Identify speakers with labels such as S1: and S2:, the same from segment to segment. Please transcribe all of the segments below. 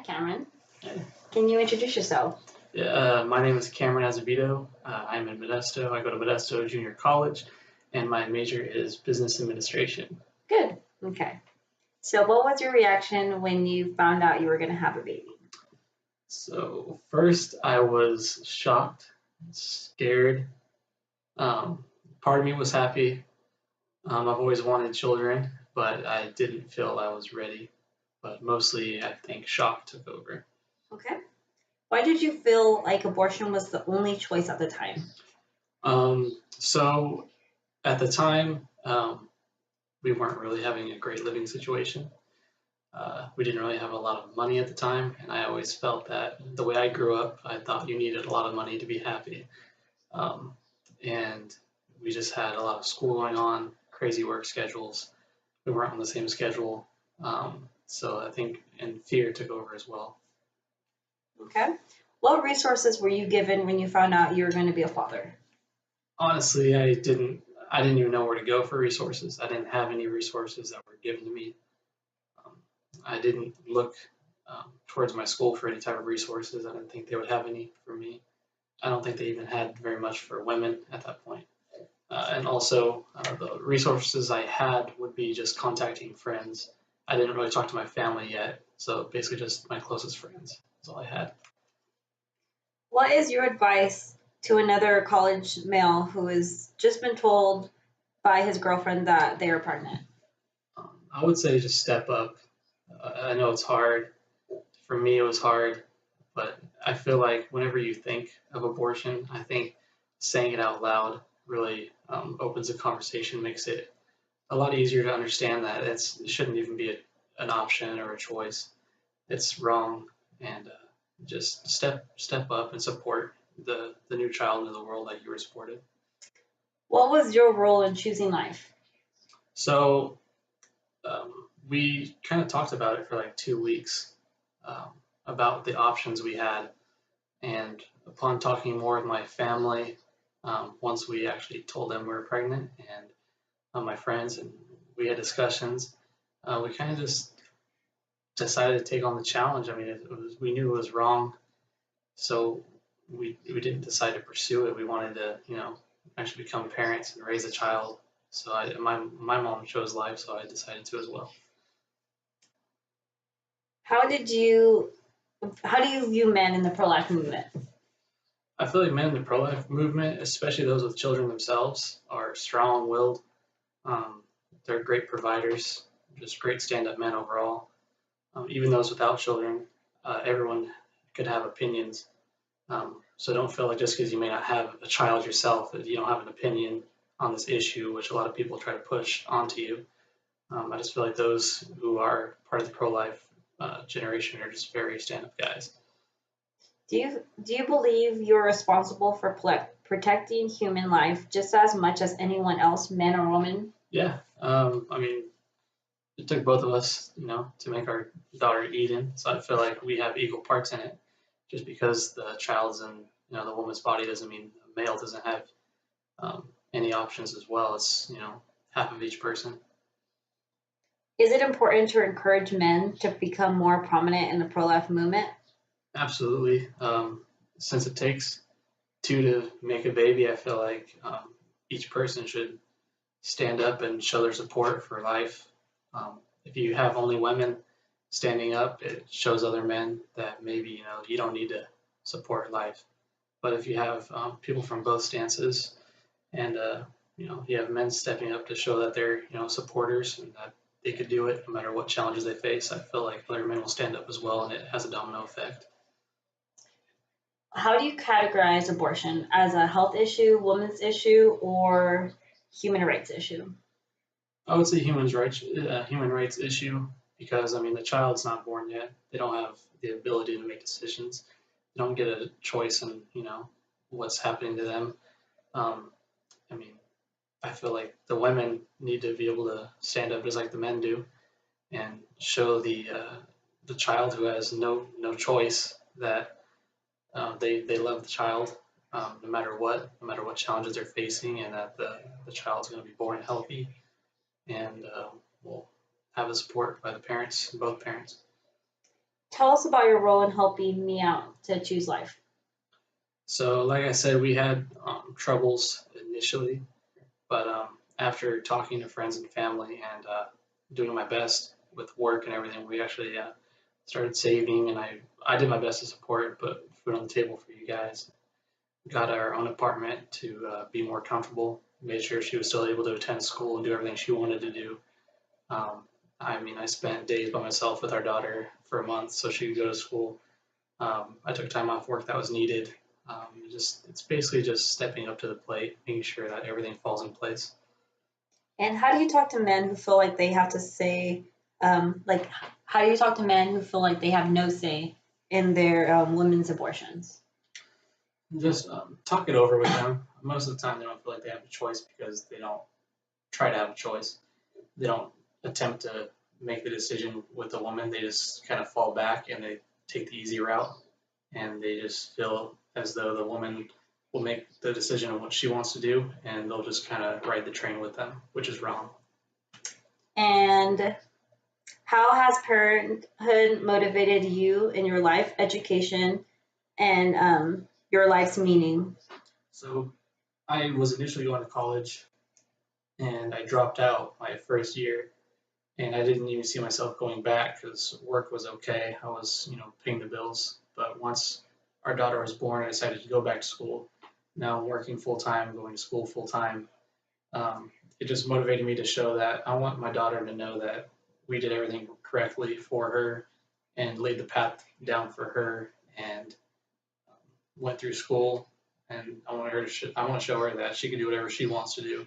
S1: Cameron.
S2: Hey.
S1: Can you introduce yourself?
S2: Yeah, my name is Cameron Azevedo. I'm in Modesto. I go to Modesto Junior College, and my major is business administration.
S1: Good. Okay. So, what was your reaction when you found out you were going to have a baby?
S2: So first, I was shocked, scared. Um, Part of me was happy. I've always wanted children, but I didn't feel I was ready. But mostly, I think shock took over.
S1: Okay. Why did you feel like abortion was the only choice at the time?
S2: So at the time, we weren't really having a great living situation. We didn't really have a lot of money at the time, and I always felt that the way I grew up, I thought you needed a lot of money to be happy. Um, and we just had a lot of school going on, crazy work schedules. We weren't on the same schedule. So I think, and fear took over as well.
S1: Okay. What resources were you given when you found out you were going to be a father?
S2: Honestly, I didn't even know where to go for resources. I didn't have any resources that were given to me. Um, I didn't look towards my school for any type of resources. I didn't think they would have any for me. I don't think they even had very much for women at that point. And also, the resources I had would be just contacting friends. I didn't really talk to my family yet, so basically just my closest friends. That's all I had.
S1: What is your advice to another college male who has just been told by his girlfriend that they are pregnant?
S2: I would say just step up. I know it's hard. For me, it was hard, but I feel like whenever you think of abortion, I think saying it out loud really opens the conversation, makes it a lot easier to understand that it shouldn't even be an option or a choice. It's wrong, and just step up and support the new child in the world like you were supported.
S1: What was your role in choosing life?
S2: So we kind of talked about it for like 2 weeks um, about the options we had, and upon talking more with my family, once we actually told them we were pregnant, and my friends, and we had discussions, we kind of just decided to take on the challenge. I mean, we knew it was wrong, so we didn't decide to pursue it. We wanted to, actually become parents and raise a child. So my mom chose life, so I decided to as well.
S1: How did you how do you view men in the pro-life movement?
S2: I feel like men in the pro-life movement, especially those with children themselves, are strong-willed. Um, they're great providers, just great stand-up men overall. Even those without children, everyone could have opinions. So don't feel like just because you may not have a child yourself that you don't have an opinion on this issue, which a lot of people try to push onto you. I just feel like those who are part of the pro-life generation are just very stand-up guys.
S1: Do you believe you're responsible for protecting human life just as much as anyone else, men or women?
S2: Yeah, I mean, it took both of us, to make our daughter Eden. So I feel like we have equal parts in it. Just because the child's in, the woman's body doesn't mean the male doesn't have any options as well. It's, half of each person.
S1: Is it important to encourage men to become more prominent in the pro-life movement?
S2: Absolutely. Since it takes two to make a baby, I feel like each person should stand up and show their support for life. If you have only women standing up, it shows other men that maybe you don't need to support life. But if you have people from both stances, and you have men stepping up to show that they're supporters and that they could do it no matter what challenges they face, I feel like other men will stand up as well, and it has a domino effect.
S1: How do you categorize abortion? As a health issue, women's issue, or human rights issue?
S2: I would say human rights issue, because I mean the child's not born yet. They don't have the ability to make decisions. They don't get a choice in what's happening to them. Um, I mean, I feel like the women need to be able to stand up just like the men do and show the child who has no choice that they love the child, no matter what challenges they're facing, and that the child's going to be born healthy and will have the support by the parents, both parents.
S1: Tell us about your role in helping me out to choose life.
S2: So, like I said, we had troubles initially, but after talking to friends and family and doing my best with work and everything, we actually started saving, and I did my best to support, put food on the table for you guys. Got our own apartment to be more comfortable. Made sure she was still able to attend school and do everything she wanted to do. Um, I mean, I spent days by myself with our daughter for a month so she could go to school. I took time off work that was needed. It's basically just stepping up to the plate, making sure that everything falls in place.
S1: And how do you talk to men who feel like they have to say, like, how do you talk to men who feel like they have no say in their women's abortions?
S2: Just talk it over with them. Most of the time, they don't feel like they have a choice because they don't try to have a choice. They don't attempt to make the decision with the woman. They just kind of fall back and they take the easy route, and they just feel as though the woman will make the decision on what she wants to do, and they'll just kind of ride the train with them, which is wrong.
S1: And how has parenthood motivated you in your life, education, and your life's meaning?
S2: So I was initially going to college, and I dropped out my first year, and I didn't even see myself going back because work was okay. I was, paying the bills. But once our daughter was born, I decided to go back to school. Now I'm working full time, going to school full time. It just motivated me to show that I want my daughter to know that we did everything correctly for her and laid the path down for her and went through school. And I want to show her that she can do whatever she wants to do.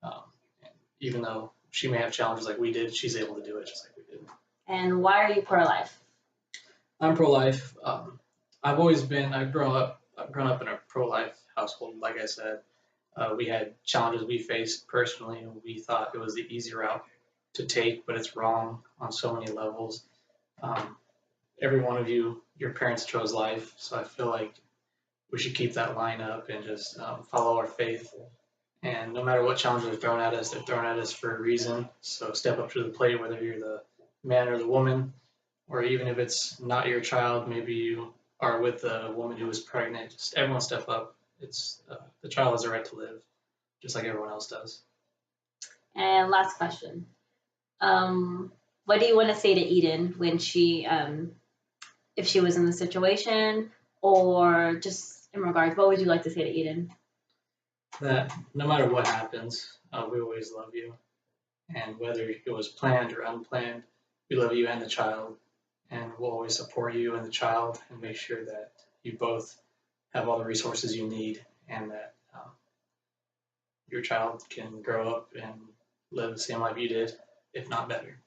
S2: Um, and even though she may have challenges like we did, she's able to do it just like we did.
S1: And why are you pro-life?
S2: I'm pro-life. I've grown up in a pro-life household. Like I said, we had challenges we faced personally, and we thought it was the easy route to take, but it's wrong on so many levels. Um, every one of you, your parents chose life, so I feel like we should keep that line up and just follow our faith. And no matter what challenges are thrown at us, they're thrown at us for a reason. So step up to the plate, whether you're the man or the woman, or even if it's not your child, maybe you are with a woman who is pregnant. Just everyone step up. It's the child has a right to live, just like everyone else does.
S1: And last question. What do you want to say to Eden when if she was in the situation, or just in regards, what would you like to say to Eden?
S2: That no matter what happens, we always love you, and whether it was planned or unplanned, we love you and the child, and we'll always support you and the child and make sure that you both have all the resources you need and that your child can grow up and live the same life you did, if not better.